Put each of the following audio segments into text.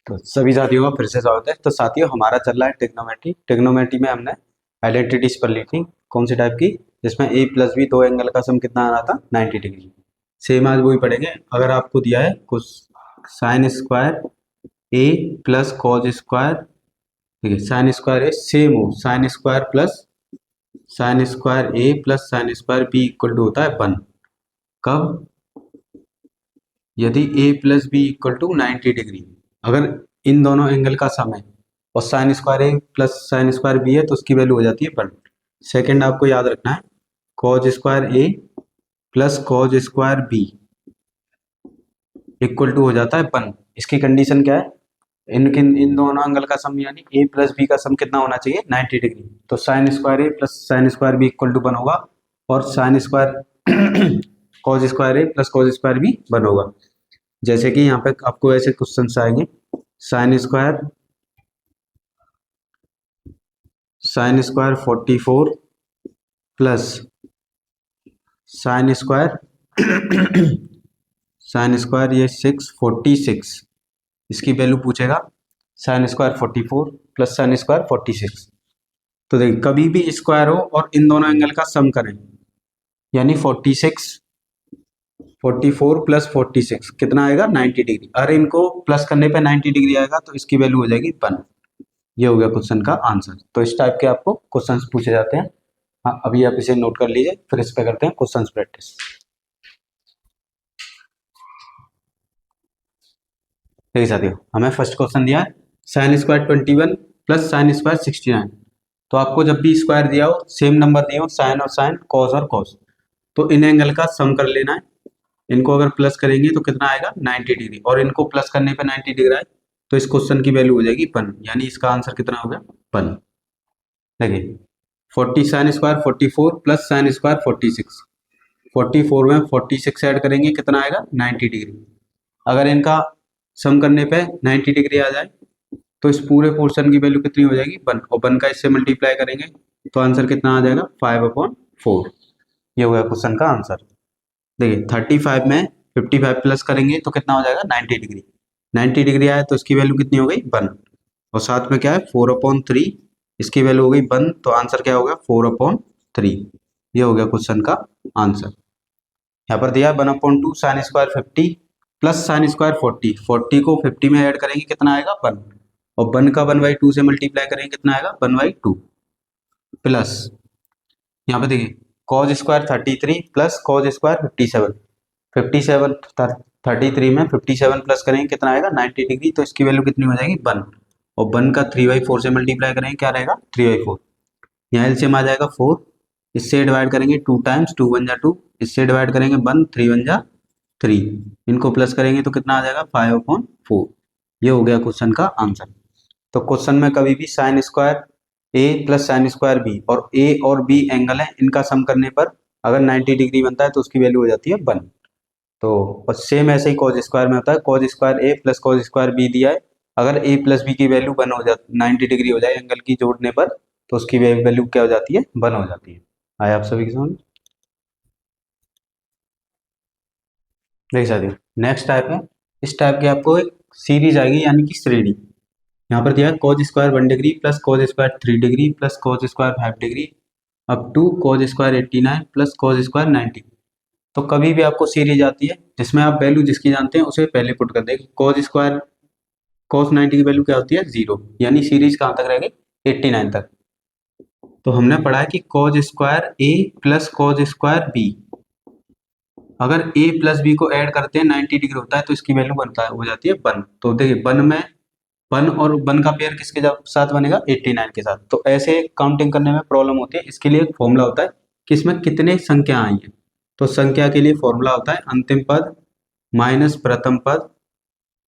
तो सभी साथियों का फिर से स्वागत है। तो साथियों हमारा चल रहा है टिग्नोमेट्री में हमने आइडेंटिटीज पर ली थी कौन सी टाइप की, जिसमें a प्लस बी दो एंगल का सम कितना आ रहा था 90 डिग्री। सेम आज वही पढ़ेंगे। अगर आपको दिया है कुछ sine square a plus cos square, ठीक है, साइन स्क्वायर ए सेम हो sine square plus sine square a plus sine square b equal to होता है 1। कब? यदि a plus B equal to 90 degree, अगर इन दोनों एंगल का सम है और sine square A plus sine square B है तो उसकी वैल्यू हो जाती है 1। सेकंड आपको याद रखना है cos square A plus cos square B equal to हो जाता है 1। इसकी कंडीशन क्या है? इन दोनों एंगल का सम यानी ए प्लस बी का सम कितना होना चाहिए 90 डिग्री। तो sine square A plus sine square B equal to 1 होगा और sine square cos square A plus cos square B 1 होगा। जैसे कि यहाँ पे आपको ऐसे क्वेश्चन आएंगे sine square 44 plus sine square ये 646, इसकी वैल्यू पूछेगा sine square 44 plus sine square 46। तो देखिए कभी भी स्क्वायर हो और इन दोनों एंगल का सम करें यानी 44 प्लस 46 कितना आएगा 90 डिग्री। अरे इनको प्लस करने पे 90 डिग्री आएगा तो इसकी वैल्यू हो जाएगी 1। ये हो गया क्वेश्चन का आंसर। तो इस टाइप के आपको क्वेश्चंस पूछे जाते हैं। हाँ, अभी आप इसे नोट कर लीजिए, फिर इस पे करते हैं क्वेश्चंस प्रैक्टिस। देखिए साथियों हमें फर्स्ट क्वेश्चन दिया है sine square 21 plus sine square 69। तो आपको जब भी स्क्वायर दिया हो, सेम नंबर दिए हो, साइन और साइन, कॉस और कॉस, तो इन एंगल का सम कर लेना है। इनको अगर प्लस करेंगे तो कितना आएगा 90 डिग्री, और इनको प्लस करने पे 90 डिग्री आए तो इस क्वेश्चन की वैल्यू हो जाएगी 1, यानी इसका आंसर कितना हो गया 1। देखिए 40 sine square 44 plus sine square 46, 44 में 46 ऐड करेंगे कितना आएगा 90 डिग्री। अगर इनका सम करने पे 90 डिग्री आ जाए तो इस पूरे पोर्शन की वैल्यू कितनी हो जाएगी 1, और 1 का इससे मल्टीप्लाई करेंगे तो आंसर कितना आ जाएगा 5/4। ये हो गया क्वेश्चन का आंसर। देखिए 35 में 55 प्लस करेंगे तो कितना हो जाएगा 90 डिग्री। 90 डिग्री आया तो इसकी वैल्यू कितनी हो गई 1, और साथ में क्या है 4/3, इसकी वैल्यू हो गई 1, तो आंसर क्या होगा 4/3। ये हो गया क्वेश्चन का आंसर। यहाँ पर दिया 1/2 sine square 50 plus sine square 40 को 50 में ऐड करेंगे कितना आएगा 1, और 1 का 1/2 से मल्टीप्लाई करेंगे कितना आएगा 1/2 प्लस यहाँ पे देखिए cause square 33 plus cos square 57 33 में 57 प्लस करेंगे कितना आएगा 90 डिग्री, तो इसकी वैल्यू कितनी हो जाएगी 1, और 1 का 3/4 से मल्टीप्लाई करेंगे क्या रहेगा 3/4। यहाँ एलसीएम आ जाएगा 4, इससे डिवाइड करेंगे 2 टाइम्स, 2 1 जा 2, इससे डिवाइड करेंगे 1, 3 1 जा 3, इनको प्लस करेंगे तो कितना आ जाएगा 5/4। ये हो गया क्वेश्चन का आंसर। तो क्वेश्चन में कभी भी sign square A plus sine square B, और ए और बी एंगल है, इनका सम करने पर अगर 90 डिग्री बनता है तो उसकी वैल्यू हो जाती है 1। तो और सेम ऐसे ही कॉज स्क्वायर में होता है, cos square A plus cos square B दिया है, अगर ए प्लस बी की वैल्यू 1 हो जाती 90 डिग्री हो जाए एंगल की जोड़ने पर तो उसकी वैल्यू क्या हो जाती है 1 हो जाती है। आए आप सभी की समझ? देख सकते हो नेक्स्ट टाइप है, इस टाइप की आपको एक सीरीज आएगी यानी कि श्रेणी। यहाँ पर दिया है cos square 1 degree plus cos square 3 degree plus cos square 5 degree up to cos square 89 plus cos square 90। तो कभी भी आपको सीरीज आती है जिसमें आप वैल्यू जिसकी जानते हैं उसे पहले पुट कर देंगे। कॉज स्क्वायर कॉस 90 की वैल्यू क्या होती है 0, यानी सीरीज कहाँ तक रहेगी 89 तक। तो हमने पढ़ा है कि cause square A plus cos square B, अगर a प्लस बी को ऐड करते हैं 90 डिग्री होता है तो इसकी वैल्यू बनता है हो जाती है 1। तो देखिए 1 में 1 और 1 का पेयर किसके साथ बनेगा 89 के साथ। तो ऐसे काउंटिंग करने में प्रॉब्लम होती है, इसके लिए एक फॉर्मूला होता है कि इसमें कितने संख्या आई है। तो संख्या के लिए फॉर्मूला होता है अंतिम पद माइनस प्रथम पद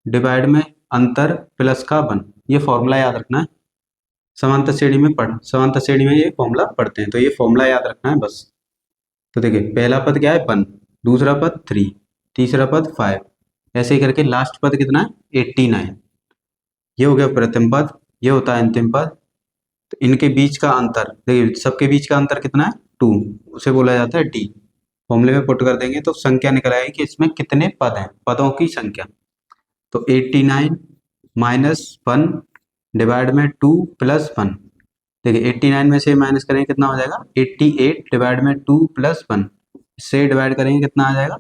डिवाइड में अंतर प्लस का 1। ये फॉर्मूला याद रखना है, समांतर श्रेणी में ये फॉर्मूला पढ़ते हैं, तो ये फॉर्मूला याद रखना है बस। तो देखिए पहला पद क्या है 1, दूसरा पद 3, तीसरा पद 5, ऐसे ही करके लास्ट पद कितना है 89। ये हो गया प्रथम पद, ये होता है अंतिम पद। तो इनके बीच का अंतर देखिए, सबके बीच का अंतर कितना है 2, उसे बोला जाता है डी। फॉर्मूले में पुट कर देंगे तो संख्या निकल आएगी कि इसमें कितने पद हैं, पदों की संख्या। तो 89 -1 डिवाइड में 2 + 1। देखिए 89 में से माइनस करेंगे कितना हो जाएगा 88 डिवाइड में 2 + 1, इससे डिवाइड करेंगे कितना आ जाएगा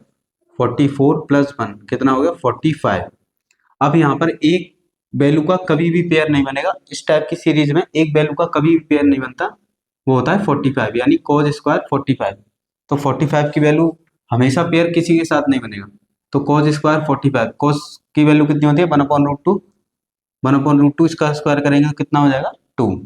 44 + 1 कितना हो गया 45। अब यहाँ पर एक वैल्यू का कभी भी पेयर नहीं बनेगा, इस टाइप की सीरीज में एक वैल्यू का कभी भी पेयर नहीं बनता, वो होता है 45 यानी cos स्क्वायर 45। तो 45 की वैल्यू हमेशा पेयर किसी के साथ नहीं बनेगा, तो cos स्क्वायर 45 cos की वैल्यू कितनी होती है 1/√2, 1/√2 इसका स्क्वायर करेंगे तो कितना हो जाएगा 2,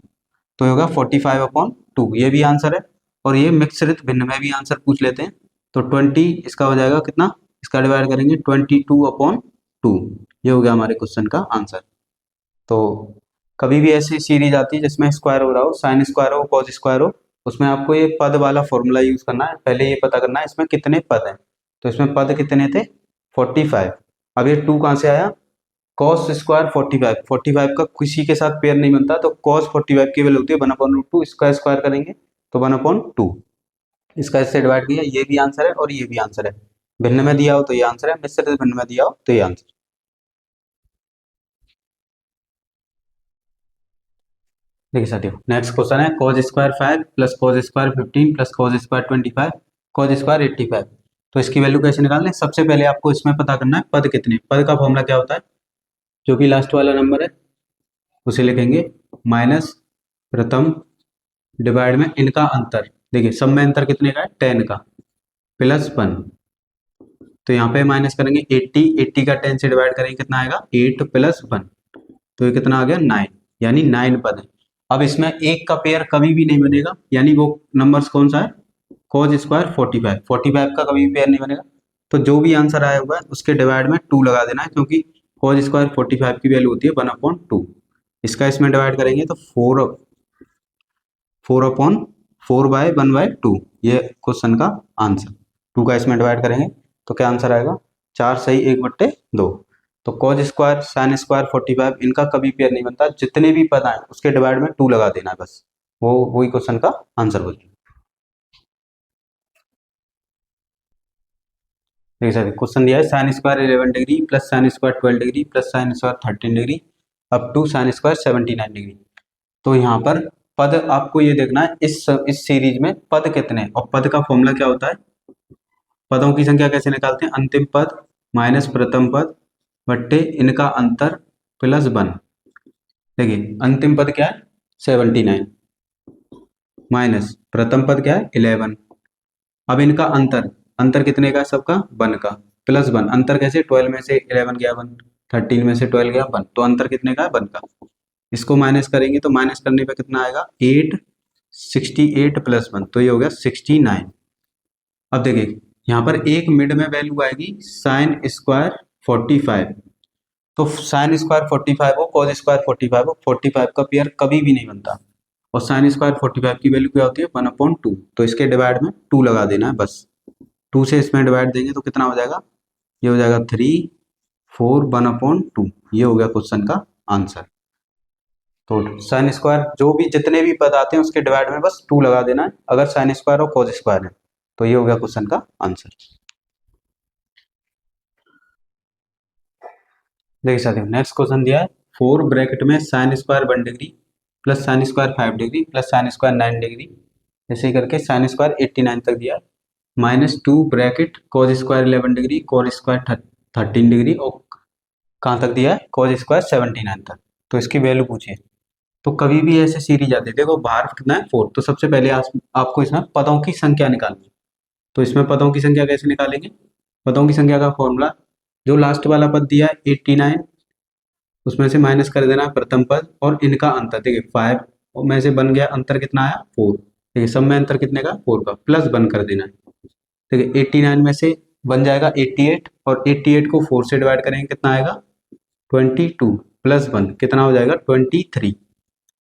तो होगा 45/2। ये भी आंसर है, और ये मिश्रित भिन्न में भी आंसर पूछ लेते हैं, तो 20 इसका हो जाएगा कितना, इसका डिवाइड करेंगे 22/2, ये हो गया हमारे क्वेश्चन का आंसर। तो कभी भी ऐसी सीरीज आती है जिसमें स्क्वायर हो रहा हो, साइन स्क्वायर हो, कॉस स्क्वायर हो, उसमें आपको ये पद वाला फॉर्मूला यूज करना है। पहले ये पता करना है इसमें कितने पद हैं, तो इसमें पद कितने थे 45। अब ये 2 कहाँ से आया, cos स्क्वायर 45, 45 का किसी के साथ पेयर नहीं बनता, तो cos 45 की वैल्यू होती है 1/√2, इसका स्क्वायर करेंगे तो 1/2, इसका इससे डिवाइड किया, ये भी आंसर है और ये भी आंसर है। भिन्न में दिया हो तो ये आंसर है, मिश्रित भिन्न में दिया हो तो ये आंसर। देखिए साथियों नेक्स्ट क्वेश्चन है cos square 5 + cos square 15 + cos square 25 cos square 85। तो इसकी वैल्यू कैसे निकालना है, सबसे पहले आपको इसमें पता करना है पद कितने, पद का फॉर्मूला क्या होता है, जो भी लास्ट वाला नंबर है उसे लिखेंगे माइनस प्रथम डिवाइड में इनका अंतर, देखिए सब में अंतर कितने का है 10 का, +1। तो यहाँ पे माइनस करेंगे 80, 80 का 10 से डिवाइड करेंगे कितना आएगा 8 + 1, तो ये कितना आ गया 9, यानी 9 पद है। अब इसमें एक का पेयर कभी भी नहीं बनेगा, यानी वो नंबर्स कौन सा है cos स्क्वायर 45, 45 का कभी भी पेयर नहीं बनेगा, तो जो भी आंसर आया हुआ है उसके डिवाइड में 2 लगा देना है, क्योंकि cos स्क्वायर 45 की वैल्यू होती है 1/2। इसका इसमें डिवाइड करेंगे तो 4/4/1/2, ये क्वेश्चन का आंसर। 2 का इसमें डिवाइड करेंगे तो क्या आंसर आएगा 4 सही 1/2। तो cos स्क्वायर साइन स्क्वायर 45 इनका कभी पेयर नहीं बनता, जितने भी पद आए उसके डिवाइड में 2 लगा देना है बस, वो वही क्वेश्चन का आंसर बोलिए। देखिए सर क्वेश्चन दिया है sine square 11 degree + sine square 12 degree + sine square 13 degree up to sine square 79 degree. तो यहाँ पर पद आपको ये देखना है इस सीरीज में पद कितने, और पद का फॉर्मूला क्या होता है, पदों की संख्या कैसे निकालते हैं, अंतिम पद माइनस प्रथम पद बट्टे इनका अंतर +1। देखिए अंतिम पद क्या है 79 माइनस प्रथम पद क्या है 11। अब इनका अंतर, अंतर कितने का सबका 1 का, +1, अंतर कैसे 12 में से 11 गया 1, 13 में से 12 गया 1, तो अंतर कितने का है 1 का। इसको माइनस करेंगे तो माइनस करने पे कितना आएगा 8, 68 + 1, तो ये हो गया 69। अब देखिए यहाँ पर एक मिड में वैल्यू आएगी साइन स्क्वायर 45, तो साइन स्क्वायर 45 हो cos स्क्वायर 45 हो, 45 का पेयर कभी भी नहीं बनता, और साइन स्क्वायर 45 की वैल्यू क्या होती है 1/2, तो इसके डिवाइड में 2 लगा देना है बस। 2 से इसमें डिवाइड देंगे तो कितना हो जाएगा, ये हो जाएगा 3, 4, 1/2, ये हो गया क्वेश्चन का आंसर। तो साइन स्क्वायर जो भी जितने भी पद आते हैं उसके डिवाइड में बस 2 लगा देना है, अगर साइन स्क्वायर और cos स्क्वायर है, तो ये हो गया क्वेश्चन का आंसर। देखिए साथियों नेक्स्ट क्वेश्चन दिया है 4 ब्रैकेट में sine square 1 degree + sine square 5 degree + sine square 9 degree, ऐसे ही करके साइन स्क्वायर 89 तक दिया है, -2 bracket cos square 11 degree cos square 13 degree, और कहाँ तक दिया है cos स्क्वायर 79 तक, तो इसकी वैल्यू पूछिए। तो कभी भी ऐसे सीरीज आती है, देखो बाहर कितना है 4, तो सबसे पहले आपको इसमें पदों की संख्या निकालनी है, तो इसमें पदों की संख्या कैसे निकालेंगे, पदों की संख्या का फॉर्मूला, जो लास्ट वाला पद दिया है 89 उसमें से माइनस कर देना है प्रथम पद और इनका अंतर, देखिए 5 में से बन गया अंतर कितना आया 4, देखिए सब में अंतर कितने का 4 का, +1 कर देना है। देखिए 89 में से बन जाएगा 88, और 88 को 4 से डिवाइड करेंगे कितना आएगा 22 + 1 कितना हो जाएगा 23।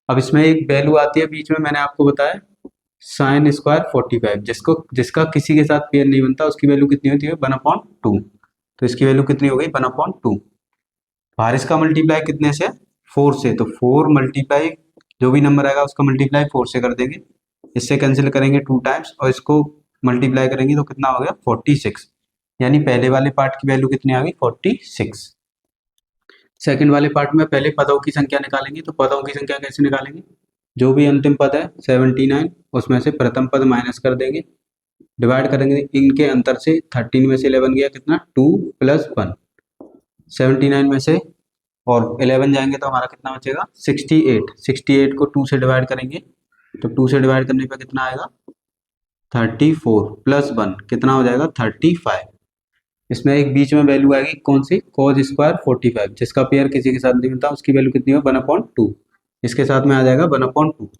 अब इसमें एक वैल्यू आती है बीच में, मैंने आपको बताया साइन स्क्वायर 45, जिसका किसी के साथ पेयर नहीं बनता, उसकी वैल्यू कितनी होती है 1/2, तो इसकी वैल्यू कितनी हो गई 1/2। बाहर इसका मल्टीप्लाई कितने से 4 से, तो 4 मल्टीप्लाई जो भी नंबर आएगा उसका मल्टीप्लाई 4 से कर देंगे, इससे कैंसिल करेंगे 2 टाइम्स और इसको मल्टीप्लाई करेंगे तो कितना हो गया 46, यानी पहले वाले पार्ट की वैल्यू कितनी आ गई 46। सेकंड वाले पार्ट में पहले पदों की संख्या निकालेंगे। तो पदों की संख्या कैसे निकालेंगे, जो भी अंतिम पद है 79 उसमें से प्रथम पद माइनस कर देंगे, डिवाइड करेंगे इनके अंतर से। 13 में से 11 गया कितना, 2 + 1। 79 में से और 11 जाएंगे तो हमारा कितना बचेगा, 68। 68 को 2 से डिवाइड करेंगे तो 2 से डिवाइड करने पर कितना आएगा, 34 + 1 कितना हो जाएगा, 35। इसमें एक बीच में वैल्यू आएगी कौन सी, cos स्क्वायर 45, जिसका पेयर किसी के साथ नहीं मिलता उसकी वैल्यू कितनी हो, 1/2। इसके साथ में आ जाएगा 1/2,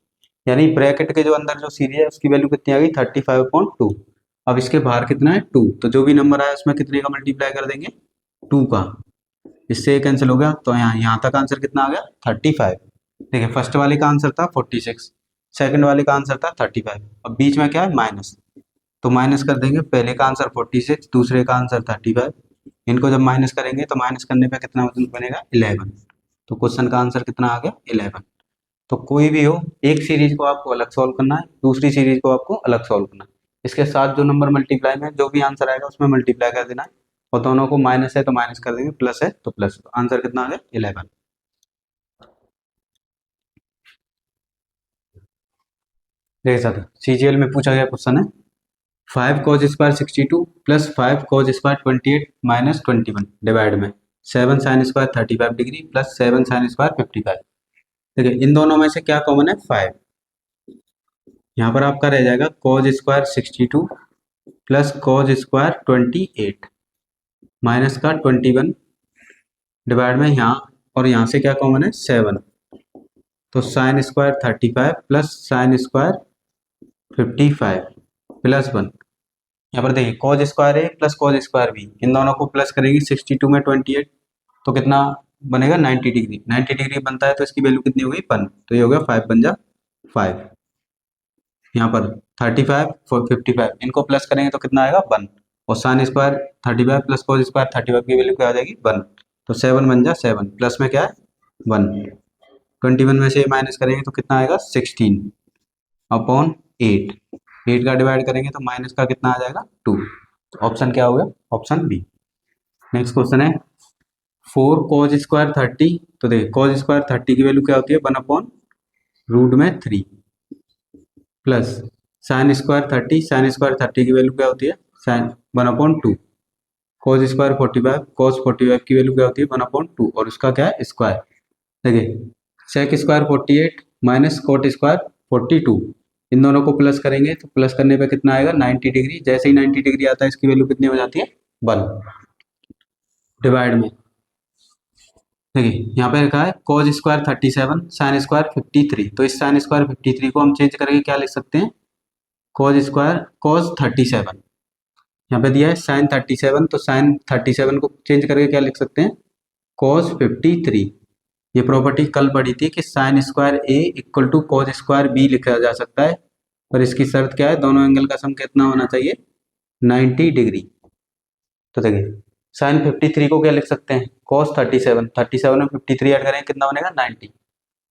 यानी ब्रैकेट के जो अंदर जो सीरीज है उसकी वैल्यू कितनी आ गई, 35/2। अब इसके बाहर कितना है, 2, तो जो भी नंबर आया उसमें कितने का मल्टीप्लाई कर देंगे, 2 का। इससे कैंसिल हो गया तो यहाँ तक आंसर कितना आ गया, 35। देखिए फर्स्ट वाले का आंसर था 46, सेकंड वाले का आंसर था 35। अब बीच में क्या है, माइनस, तो माइनस कर देंगे। पहले का आंसर 46, दूसरे का आंसर 35। इनको जब माइनस करेंगे तो माइनस करने पे कितना बनेगा, 11। तो क्वेश्चन का आंसर कितना आ गया, 11। तो कोई भी हो, एक सीरीज को आपको अलग सॉल्व करना है, दूसरी सीरीज को आपको अलग सॉल्व करना है। इसके साथ जो नंबर मल्टीप्लाई में जो भी आंसर आएगा उसमें मल्टीप्लाई कर देना है, और दोनों को माइनस है तो माइनस कर देंगे, प्लस है तो प्लस। तो आंसर कितना आ गया, 11। देख सकते सीजीएल में पूछा गया क्वेश्चन है, 5 cos square 62 + 5 cos square 28 - 21 divide में 7 sin square 35 degree + 7 sin square 55। देखिए इन दोनों में से क्या कॉमन है, 5। यहाँ पर आपका रह जाएगा cos square 62 + cos square 28 minus का 21 डिवाइड में यहाँ, और यहाँ से क्या कॉमन है, 7। तो sin स्क्वायर 35 + sin स्क्वायर 55 + 1। यहाँ पर देखिए cos square A plus cos square B, इन दोनों को प्लस करेंगे 62 में 28 तो कितना बनेगा, 90 डिग्री। 90 डिग्री बनता है तो इसकी वैल्यू कितनी हो गई, 1। तो ये हो गया 5 बन जा 5। यहाँ पर 35 55 इनको प्लस करेंगे तो कितना आएगा, 1। और साइन स्क्वायर 35 + cos स्क्वायर 35 की वैल्यू क्या आ जाएगी, 1। तो 7 बन जा 7, प्लस में क्या है 1। 21 में से माइनस करेंगे तो कितना आएगा, 16/8। 8 का डिवाइड करेंगे तो माइनस का कितना आ जाएगा, 2। ऑप्शन क्या हो गया, ऑप्शन बी। नेक्स्ट क्वेश्चन है 4 cos स्क्वायर 30। तो देखिए cos स्क्वायर 30 की वैल्यू क्या होती है, 1/√3 plus sine square 30। Sine square 30 की वैल्यू क्या होती है, साइन 1/2। cos स्क्वायर 45, cos 45 की वैल्यू क्या होती है, 1/2, और उसका क्या है, स्क्वायर। देखिए sec square 48 minus cot square 42, इन दोनों को प्लस करेंगे तो प्लस करने पे कितना आएगा, 90 डिग्री। जैसे ही 90 डिग्री आता है इसकी वैल्यू कितनी हो जाती है, 1 डिवाइड में। देखिए यहाँ पे लिखा है cos स्क्वायर 37 साइन स्क्वायर 53। तो इस साइन स्क्वायर 53 को हम चेंज करके क्या लिख सकते हैं, cos स्क्वायर cos 37। यहाँ पे दिया है साइन 37, तो साइन 37 को चेंज करके क्या लिख सकते हैं, cos 53। ये प्रॉपर्टी कल पढ़ी थी कि sine square A equal to cos square B लिखा जा सकता है, पर इसकी शर्त क्या है, दोनों एंगल का सम कितना होना चाहिए, 90 डिग्री। तो देखिए साइन 53 को क्या लिख सकते हैं, cos 37। 37 में 53 ऐड करेंगे कितना बनेगा, 90।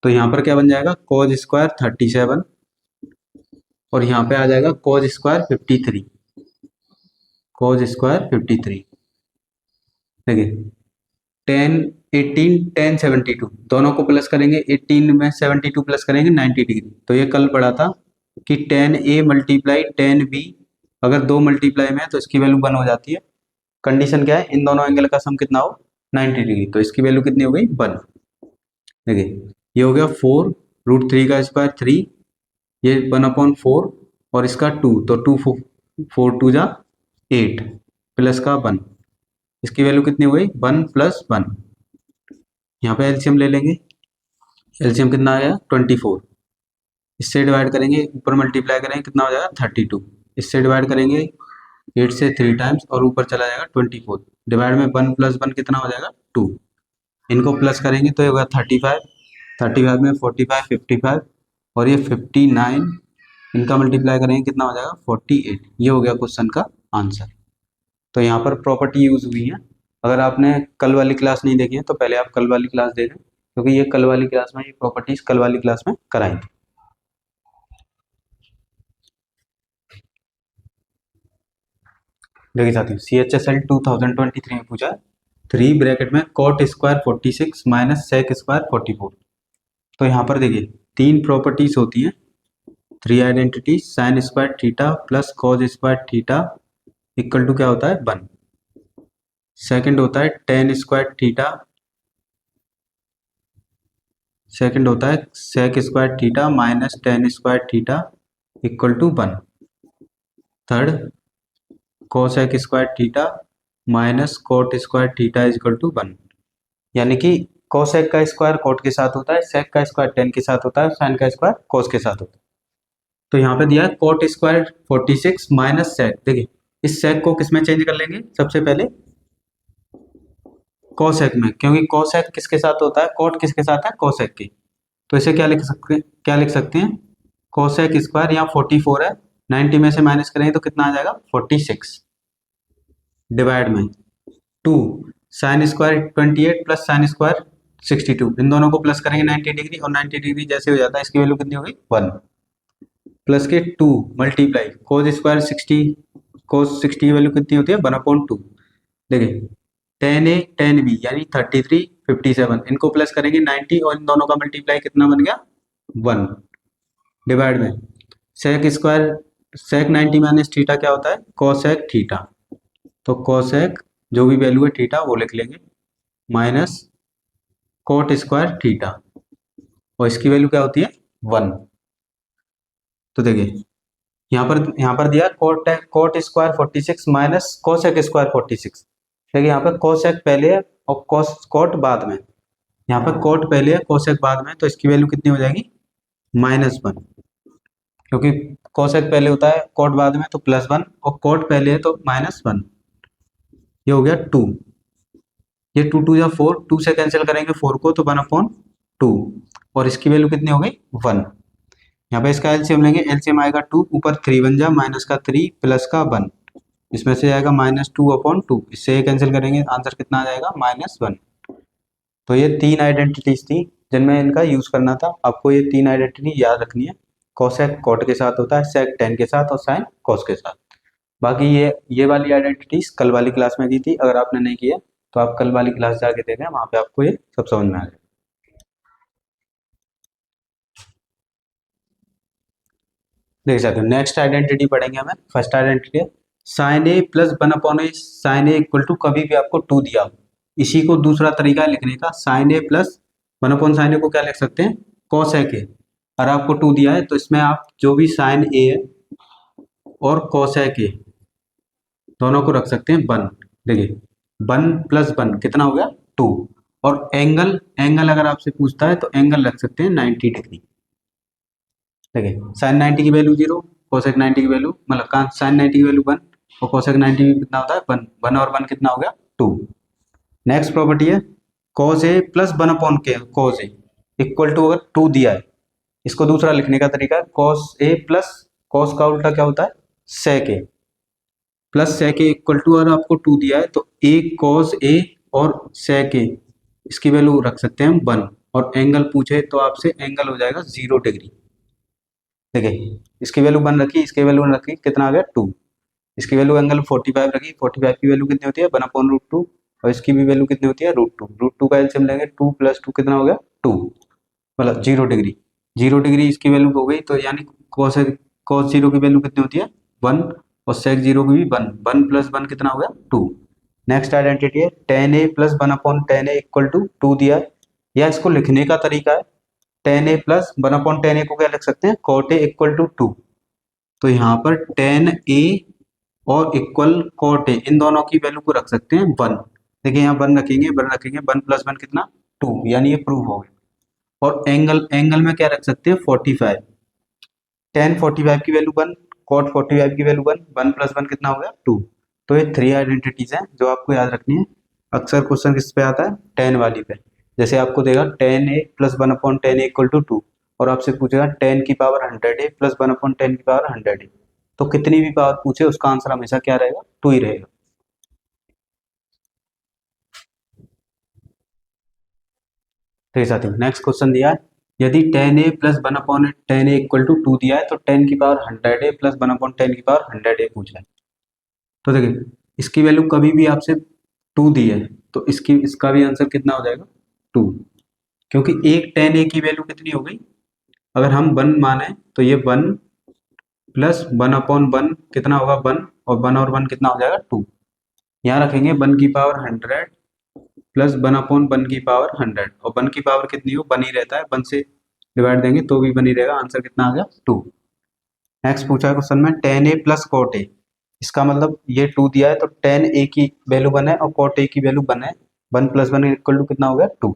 तो यहाँ पर क्या बन जाएगा, cos स्क्वायर 37 और यहाँ पे आ जाएगा cos स्क्वायर 53। cos स्क्वायर 53 देखिए 10 18 10 72 दोनों को प्लस करेंगे, 18 में 72 प्लस करेंगे 90 डिग्री। तो ये कल पढ़ा था कि 10a मल्टीप्लाई 10b अगर दो मल्टीप्लाई में है तो इसकी वैल्यू 1 हो जाती है। कंडीशन क्या है, इन दोनों एंगल का सम कितना हो, 90 डिग्री। तो इसकी वैल्यू कितनी हो गई, 1। देखिए ये हो गया 4√3 का स्क्वायर 3, ये 1/4 और इसका 2, तो 2 4 2 जा 8 प्लस का 1, इसकी वैल्यू कितनी हो गई, 1 + 1। यहाँ पे एलसीएम ले लेंगे, एलसीएम कितना आया 24। इससे डिवाइड करेंगे, ऊपर मल्टीप्लाई करेंगे कितना हो जाएगा 32। इससे डिवाइड करेंगे 8 से 3 टाइम्स और ऊपर चला जाएगा 24। डिवाइड में 1 + 1 कितना हो जाएगा 2। इनको प्लस करेंगे तो ये होगा 35। 35 में 45 55 और ये 59, इनका मल्टीप्लाई करेंगे कितना हो जाएगा 48। ये हो गया क्वेश्चन का आंसर। तो यहाँ पर प्रॉपर्टी यूज हुई है। अगर आपने कल वाली क्लास नहीं देखी है तो पहले आप कल वाली क्लास देखें, क्योंकि ये कल वाली क्लास में ये प्रॉपर्टीज कल वाली क्लास में कराई थी। देखिए साथियों CHSL 2023 में पूछा है 3 ब्रैकेट में cot square 46 minus sec square 44। तो यहाँ पर देखिए तीन प्रॉपर्टीज होती हैं, three identity, sine square theta plus cos square theta equal to क्या होता है 1। सेकंड होता है टेन स्क्वायर थीटा, सेकंड होता है sec square theta minus tan square theta equal to 1। Third cosec square theta minus cot square theta is equal to 1। यानी कि cosec का स्क्वायर कोट के साथ होता है, सेक का स्क्वायर टेन के साथ होता है, साइन का स्क्वायर कोस के साथ होता है। तो यहाँ पे दिया है कोट स्क्वायर 46 माइनस सेक। देखिए इस सेक को किस में चेंज कर लेंगे, सबसे पहले कोसेक में, क्योंकि कोसेक किसके साथ होता है, कोट किसके साथ है, कोसेक के। तो इसे क्या लिख सकते हैं कोसेक स्क्वायर, यहाँ 44 है, 90 में से माइनस करेंगे तो कितना आ जाएगा 46 डिवाइड में 2 sine square 28 plus sine square 62, इन दोनों को प्लस करेंगे 90 डिग्री, और 90 डिग्री जैसे हो जाता है इसकी वैल्यू कितनी होगी 1 प्लस के 2 मल्टीप्लाई कोज स्क्वायर 60, कोज 60 की वैल्यू कितनी होती है 1/2। देखिए 10a 10b यानी 33 57, इनको प्लस करेंगे 90 और इन दोनों का मल्टीप्लाई कितना बन गया 1 डिवाइड में सेक स्क्वायर, सेक 90 माइनस थीटा क्या होता है कोसेक थीटा, तो कोसेक जो भी वैल्यू है थीटा वो लिख लेंगे माइनस कोट स्क्वायर थीटा, और इसकी वैल्यू क्या होती है 1। तो देखिए यहाँ पर दिया coat square 46 minus cosec square 46। देखिए यहाँ पर कोसेक पहले है और कोट बाद में, यहाँ पर कोट पहले है कोसेक बाद में, तो इसकी वैल्यू कितनी हो जाएगी -1, क्योंकि कोसेक पहले होता है कोट बाद में तो +1 और कोट पहले है तो -1। ये हो गया 2, ये 2 2 या 4, 2 से कैंसिल करेंगे 4 को तो 1/2, और इसकी वैल्यू कितनी हो गई 1। यहाँ पे इसका एलसीएम लेंगे, एलसीएम आएगा 2, ऊपर 3 बन जा माइनस का 3 प्लस का 1, इसमें से आएगा -2/2, इससे ये कैंसिल करेंगे आंसर कितना आ जाएगा -1। तो ये तीन आइडेंटिटीज थी जिनमें इनका यूज करना था। आपको ये तीन आइडेंटिटी याद रखनी है, कोसेक कोट के साथ होता है, सेक टेन के साथ और साइन कोस के साथ। बाकी ये वाली आइडेंटिटीज कल वाली क्लास में दी थी, अगर आपने नहीं किया तो आप कल वाली क्लास जाके देखें, वहां पे आपको ये सब समझ में आ जाएगा। देख सकते हो नेक्स्ट आइडेंटिटी पढ़ेंगे हमें। फर्स्ट आइडेंटिटी है sine a plus 1/a, sine a equal to कभी भी आपको 2 दिया हो, इसी को दूसरा तरीका है लिखने का, साइन ए प्लस 1/sin ए को क्या लिख सकते हैं कोसेक ए। और आपको 2 दिया है तो इसमें आप जो भी साइन ए है और कोसेक ए दोनों को रख सकते हैं 1। देखिए 1 + 1 कितना हो गया 2, और एंगल अगर आपसे पूछता है तो एंगल रख सकते हैं 90 डिग्री। देखिए साइन 90 की वैल्यू 0, कोसेक 90 की वैल्यू मतलब साइन 90 की वैल्यू 1 और कोसेक 90 कितना होता है 1, 1 और 1 कितना हो गया 2। नेक्स्ट प्रॉपर्टी है cos a plus 1/k cos a equal to, अगर 2 दिया है इसको दूसरा लिखने का तरीका है cos a प्लस cos का उल्टा क्या होता है sec a plus sec a equal to, अगर आपको 2 दिया है तो a cos a और sec a इसकी वैल्यू रख सकते हैं हम 1, और एंगल पूछे तो आपसे एंगल हो जाएगा 0 डिग्री। देखिए इसकी वैल्यू 1 रखी, इसकी वैल्यू 1 रखी, कितना आ गया 2, इसकी वैल्यू एंगल 45 रखी, 45 की वैल्यू कितनी होती है 1/√2, और इसकी भी वैल्यू कितनी होती है √2, √2 का एलसीएम लेंगे 2 + 2 कितना हो गया 2, मतलब 0 डिग्री, 0 डिग्री इसकी वैल्यू हो गई, तो यानी cos 0 की वैल्यू कितनी होती है 1, और sec 0 की भी 1, 1 + 1 कितना हो गया 2। नेक्स्ट आइडेंटिटी है tan a plus 1/tan a equal to 2 दिया है, या इसको लिखने का तरीका है tan a plus 1/tan a को क्या लिख सकते हैं cot a इक्वल टू 2। तो यहाँ पर tan a और इक्वल cot a इन दोनों की वैल्यू को रख सकते हैं 1। देखिए यहाँ 1 रखेंगे 1 + 1 कितना 2, यानी ये प्रूव हो गया। और एंगल में क्या रख सकते हैं 45, tan 45 की वैल्यू 1, cot 45 की वैल्यू 1, 1 + 1 कितना हो गया 2। तो ये 3 आइडेंटिटीज हैं जो आपको याद रखनी है। अक्सर क्वेश्चन किस पे आता है tan वाली पे, जैसे आपको देगा tan a plus 1/tan a equal to 2, और आपसे पूछेगा tan की पावर 100a प्लस 1/tan की पावर 100a, तो कितनी भी पावर पूछे उसका आंसर हमेशा क्या रहेगा 2 ही रहेगा। तो साथियों नेक्स्ट क्वेश्चन दिया है यदि tan a plus 1/tan a equal to 2 दिया है तो tan की पावर 100a प्लस 1/tan की पावर 100a पूछा है। तो देखिए इसकी वैल्यू कभी भी आपसे 2 दी है तो इसका भी आंसर कितना हो जाएगा 2, क्योंकि एक tan a की वैल्यू कितनी हो गई, अगर हम 1 माने तो ये 1 प्लस 1/1 कितना होगा 1, और 1 और 1 कितना हो जाएगा 2। यहाँ रखेंगे 1 की पावर 100 प्लस 1/1 की पावर 100, और 1 की पावर कितनी हो 1 ही रहता है, 1 से डिवाइड देंगे तो भी 1 ही रहेगा, आंसर कितना आ गया 2। नेक्स्ट पूछा है क्वेश्चन में tan a plus cot a, इसका मतलब ये 2 दिया है तो tan a की वैल्यू 1 है और cot a की वैल्यू 1 है, 1 प्लस 1 इक्वल टू कितना हो गया 2।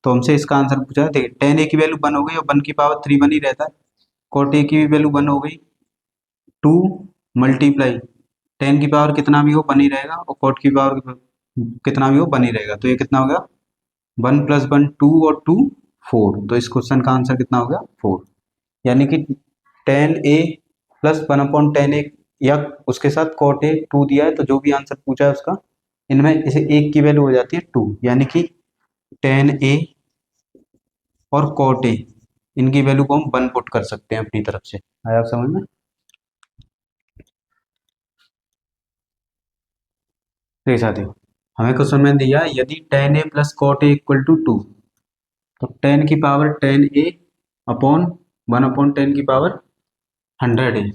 तो हमसे इसका आंसर पूछा है, देखिए tan a की वैल्यू 1 हो गई और 1 की पावर 3 1 ही रहता है, cot a की भी वैल्यू 1 हो गई, 2 मल्टीप्लाई tan की पावर कितना भी हो 1 ही रहेगा और cot की पावर कितना भी हो 1 ही रहेगा, तो ये कितना हो गया 1 प्लस 1 2 और 2 4, तो इस क्वेश्चन का आंसर कितना हो गया 4। यानी कि tan a plus 1/tan a या उसके साथ cot a 2 दिया है, तो जो भी आंसर पूछा है उसका इनमें इसे एक की वैल्यू हो जाती है 2, यानी कि tan a और cot a इनकी वैल्यू को हम 1 पुट कर सकते हैं अपनी तरफ से। आया आप समझ में? देखिए साथियों, हमें क्वेश्चन में दिया यदि tan a plus cot a equal to 2, तो tan की power tan a upon 1/tan की पावर 100 है,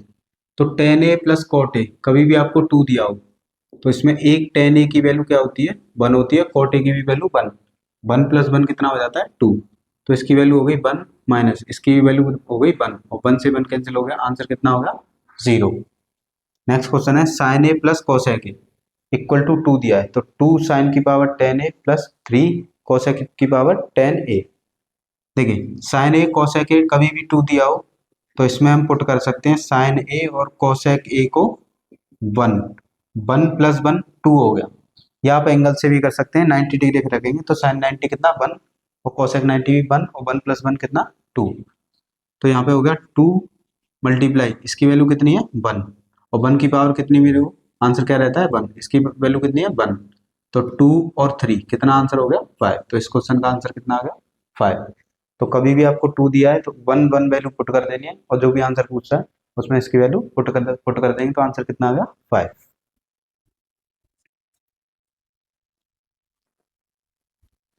तो tan a plus cot a कभी भी आपको 2 दिया हो तो इसमें एक tan a की वैल्यू क्या होती है 1 होती है, cot a की भी वैल्यू 1, 1 प्लस 1 कितना हो जाता है 2, तो इसकी वैल्यू हो गई 1 माइनस इसकी वैल्यू हो गई 1, और 1 से 1 कैंसिल हो गया, आंसर कितना होगा 0। नेक्स्ट क्वेश्चन है sin a plus cosec a equal to 2 दिया है, तो 2 sin की power tan a plus 3 cosec की पावर tan a। देखिए sin a cosec a कभी भी 2 दिया हो तो इसमें हम पुट कर सकते हैं sin a और cosec a को 1, 1 प्लस 1 2 हो गया, या आप एंगल से भी कर सकते हैं, 90 डिग्री रखेंगे तो sin 90 कितना 1 और cosec 90 भी 1, और 1 प्लस 1 कितना 2, तो यहाँ पे हो गया 2 मल्टीप्लाई इसकी वैल्यू कितनी है 1, और 1 की पावर कितनी वैल्यू, आंसर क्या रहता है 1, इसकी वैल्यू कितनी है 1, तो 2 और 3 कितना आंसर हो गया 5, तो इस क्वेश्चन का आंसर कितना आ गया 5। तो कभी भी आपको 2 दिया है तो 1 1 वैल्यू पुट कर देनी है, और जो भी आंसर पूछ रहा है उसमें इसकी वैल्यू पुट कर देंगे तो आंसर कितना आ गया 5।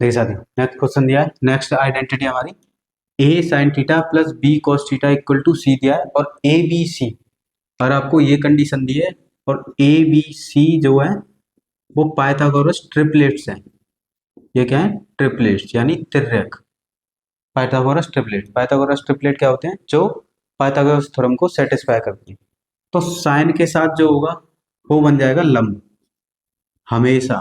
देखिए साथियों, नेक्स्ट क्वेश्चन दिया है, नेक्स्ट आइडेंटिटी हमारी a sin theta plus b cos theta equal to c दिया है, और a b c, और आपको ये कंडीशन दी है, और a b c जो है वो पाइथागोरस ट्रिपलेट्स हैं। ये क्या है ट्रिपलेट्स यानी तिर्यक, पाइथागोरस ट्रिपलेट क्या होते हैं, जो पाइथागोरस थ्योरम को सेटिस्फाई करते हैं। तो साइन के साथ जो होगा वो बन जाएगा लंब, हमेशा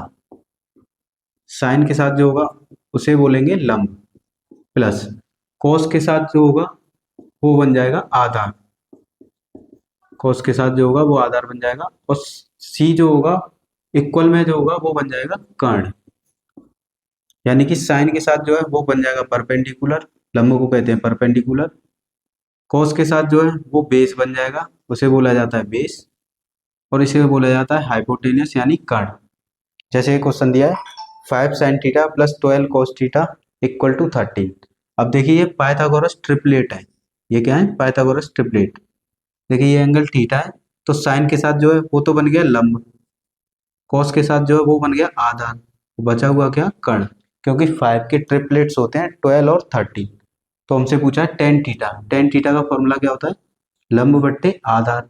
साइन के साथ जो होगा उसे बोलेंगे लंब, प्लस कोस के साथ जो होगा वो बन जाएगा आधार, कोस के साथ जो होगा वो आधार बन जाएगा, और सी जो होगा इक्वल में जो होगा वो बन जाएगा कर्ण, यानी कि साइन के साथ जो है वो बन जाएगा परपेंडिकुलर, लंब को कहते हैं परपेंडिकुलर, कोस के साथ जो है वो बेस बन जाएगा, उसे बोला जाता है बेस, और इसे बोला जाता है हाइपोटेनियस यानी कर्ण। जैसे क्वेश्चन दिया है 5 sin theta plus 12 cos theta equal to 13। अब देखिए ये पाइथागोरस ट्रिपलेट है, ये क्या है पाइथागोरस ट्रिपलेट, देखिए ये एंगल थीटा है, तो साइन के साथ जो है वो तो बन गया लंब, कॉस के साथ जो है वो बन गया आधार, बचा हुआ क्या कर्ण, क्योंकि 5 के ट्रिपलेट्स होते हैं 12 और 13। तो हमसे पूछा है टेन थीटा का फॉर्मूला क्या होता है लंब बट्टे आधार,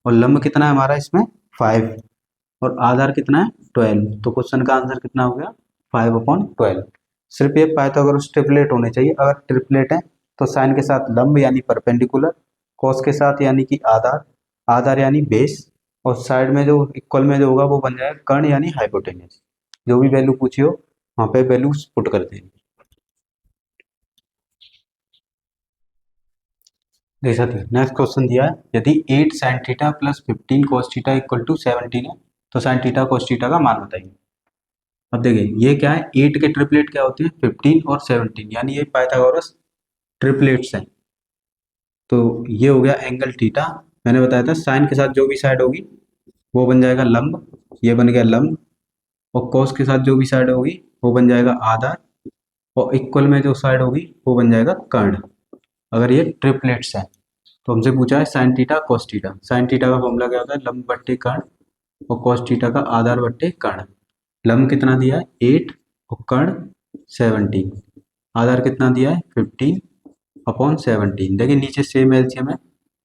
और लंब कितना है हमारा इसमें 5, और आधार कितना है 12, तो क्वेश्चन का आंसर कितना हो गया 5/12। सिर्फ ये पाइथागोरस ट्रिपलेट होने चाहिए, अगर ट्रिपलेट है तो साइन के साथ लंब यानी परपेंडिकुलर, कॉस के साथ यानी कि आधार, आधार यानी बेस, और साइड में जो इक्वल में जो होगा वो बन जाएगा कर्ण यानी हाइपोटेन्यूस। जो भी वैल्यू पूछी हो वहां पे वैल्यू पुट कर देंगे। जैसा नेक्स्ट क्वेश्चन दिया है यदि 8 sin theta plus 15 cos theta equal to 17 है, तो sin थीटा cos थीटा का मान बताइए। अब देखिए ये क्या है 8 के ट्रिपलेट क्या होते हैं 15 और 17, यानी ये पाइथागोरस ट्रिपलेट्स हैं। तो ये हो गया एंगल थीटा, मैंने बताया था साइन के साथ जो भी साइड होगी वो बन जाएगा लंब, ये बन गया लंब, और कॉस के साथ जो भी साइड होगी वो बन जाएगा आधार, और इक्वल में जो साइड होगी वो बन जाएगा कर्ण, अगर ये ट्रिपलेट्स हैं। तो हमसे पूछा है sine theta cos theta, sine theta का फॉर्मूला क्या होता है लंब बट्टे कर्ण, और कॉस थीटा का आधार बट्टे कर्ण। लंब कितना दिया है 8 और कर्ण 17, आधार कितना दिया है 15/17। देखिए नीचे सेम एलसीएम है,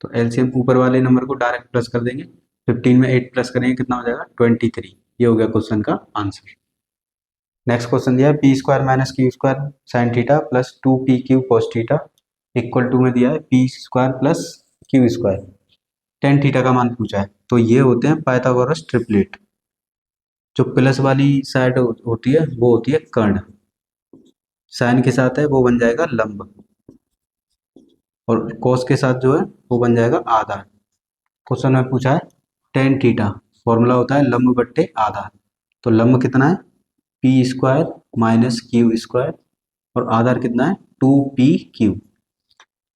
तो एलसीएम ऊपर वाले नंबर को डायरेक्ट प्लस कर देंगे। 15 में 8 प्लस करेंगे कितना हो जाएगा 23। ये हो गया क्वेश्चन का आंसर। नेक्स्ट क्वेश्चन दिया है p square minus q square sine theta plus 2pq cos theta equal to में दिया है p square plus q square tan theta का मान पूछा है। तो ये होते हैं पाइथागोरस ट्रिपलेट। जो प्लस वाली साइड होती है वो होती है कर्ण, साइन के साथ है वो बन जाएगा लंब, और कोस के साथ जो है वो बन जाएगा आधार। क्वेश्चन में पूछा है टेन थीटा, फॉर्मूला होता है लंब बट्टे आधार। तो लंब कितना है p square minus q square और आधार कितना है 2pq।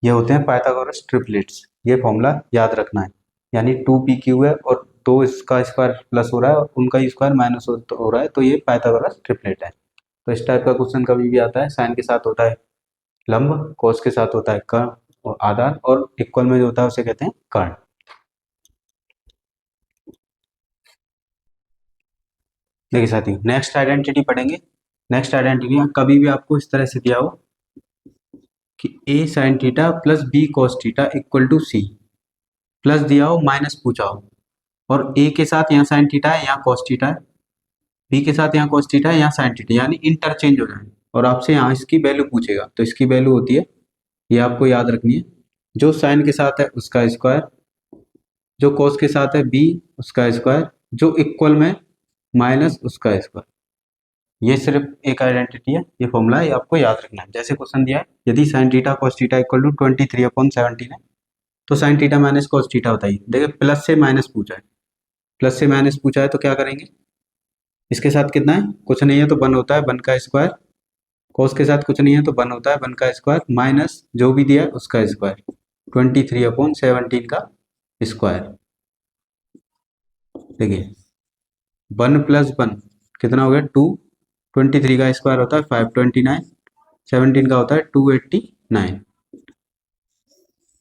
ये होते हैं पाइथागोरस ट्रिपलेट्स। ये फॉर्मूला याद रखना है, यानी 2pq है और दो इसका स्क्वायर प्लस हो रहा है और उनका स्क्वायर माइनस हो रहा है, तो ये पाइथागोरस ट्रिपलेट है। तो इस टाइप का क्वेश्चन कभी भी आता है, साइन के साथ होता है लंब, कोस के साथ होता है कर्ण और आधार, और इक्वल में जो होता है उसे कहते हैं कर्ण। देखिए साथियों नेक्स्ट आइडेंटिटी पढ़ेंगे। नेक्स्ट आइडेंटिटी कभी भी आपको इस तरह से दिया हो कि a sine theta plus b cos theta equal to c, plus दिया हो माइनस पूछा हो, और a के साथ यहाँ साइन थीटा है यहाँ cos थीटा है, b के साथ यहाँ cos थीटा है यहाँ साइन थीटा, यानी इंटरचेंज हो जाए और आपसे यहाँ इसकी वैल्यू पूछेगा। तो इसकी वैल्यू होती है, ये आपको याद रखनी है, जो साइन के साथ है उसका स्क्वायर, जो cos के साथ है b उसका स्क्वायर, जो इक्वल में माइनस उसका स्क्वायर। ये सिर्फ एक आइडेंटिटी है, ये फॉर्मूला है, ये आपको याद रखना है। जैसे क्वेश्चन दिया है यदि sine theta cos theta equal to 23/17 है, तो sine theta minus cos theta बताइए। देखिए प्लस से माइनस पूछा है, प्लस से माइनस पूछा है तो क्या करेंगे, इसके साथ कितना है कुछ नहीं है तो 1 होता है 1 का स्क्वायर, cos के साथ कुछ नहीं है तो 1 होता है 1 का स्क्वायर, माइनस जो भी दिया है उसका स्क्वायर 23/17 का स्क्वायर। देखिए 1 + 1 कितना हो गया 2, 23 का स्क्वायर होता है 529, 17 का होता है 289,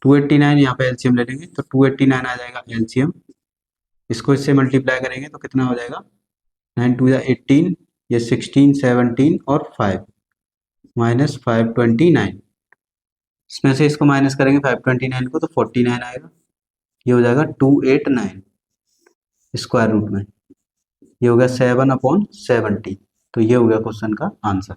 289 यहाँ पे एलसीएम ले लेंगे तो 289 आ जाएगा एलसीएम। इसको इससे मल्टीप्लाई करेंगे तो कितना हो जाएगा 9 2 18, ये 16 17 और 5 माइनस 529। इसमें से इसको माइनस करेंगे 529 को तो 49 आएगा, ये हो जाएगा 289 स्क्वायर रूट में, ये हो गया 7/17। तो ये हो गया क्वेश्चन का आंसर।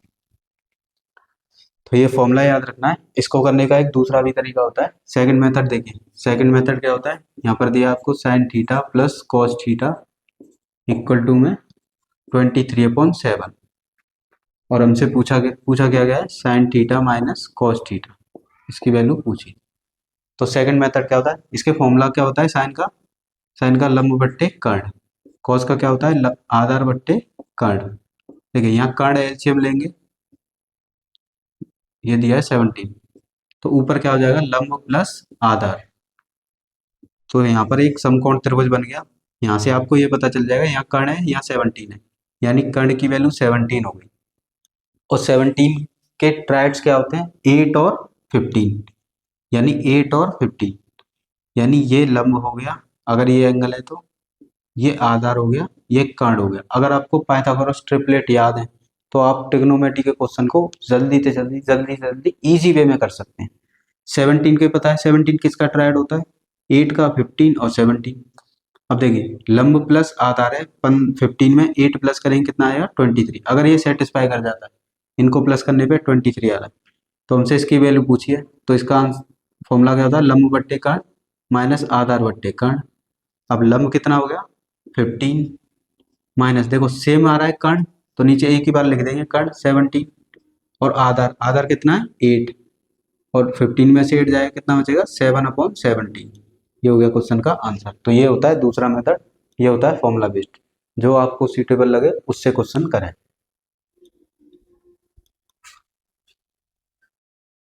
तो ये फॉर्मूला याद रखना है। इसको करने का एक दूसरा भी तरीका होता है, सेकंड मेथड। देखिए सेकंड मेथड क्या होता है, यहाँ पर दिया आपको sine theta plus cos theta equal to में 23/7, और हमसे पूछा क्या गया है sine theta minus cos theta, इसकी वैल्यू पूछी। तो सेकंड मेथड क्या होता है, इसके फॉर्मूला क्या होता है, साइन का लंब बट्टे कर्ण, कॉस का क्या होता है आधार बट्टे कर्ण। देखिए यहाँ कर्ण एलसीएम लेंगे, ये दिया है 17, तो ऊपर क्या हो जाएगा लंब प्लस आधार, तो यहाँ पर एक समकोण त्रिभुज बन गया। यहाँ से आपको ये पता चल जाएगा यहाँ कर्ण है यहाँ 17 है, यानी कर्ण की वैल्यू 17 हो गई। और 17 के ट्राइड्स क्या होते हैं 8 और 15, यानी 8 और 15, यानी ये लंब हो गया, अगर ये एंगल है तो ये आधार हो गया, ये कर्ण हो गया। अगर आपको पाइथागोरस ट्रिपलेट याद है तो आप ट्रिग्नोमेट्री के क्वेश्चन को जल्दी से जल्दी इजी वे में कर सकते हैं। 17 के पता है 17 किसका ट्रायड होता है 8 का 15 और 17। अब देखिए लंब प्लस आधार है 15 में 8 प्लस करेंगे कितना आएगा 23। अगर ये सेटिस्फाई कर जाता है, इनको प्लस करने पे 23 आ रहा है, तो हमसे इसकी वैल्यू पूछी है। तो इसका फॉर्मूला क्या होता है लंब बट्टे कर्ण माइनस आधार बट्टे कर्ण। अब लंब कितना हो गया 15 माइनस, देखो सेम आ रहा है कर्ण तो नीचे एक ही बार लिख देंगे कर्ण 17, और आधार कितना है 8, और 15 में से 8 जाएगा कितना बचेगा 7/17। ये हो गया क्वेश्चन का आंसर। तो ये होता है दूसरा मेथड, ये होता है फॉर्मूला बेस्ड। जो आपको सूटेबल लगे उससे क्वेश्चन करें।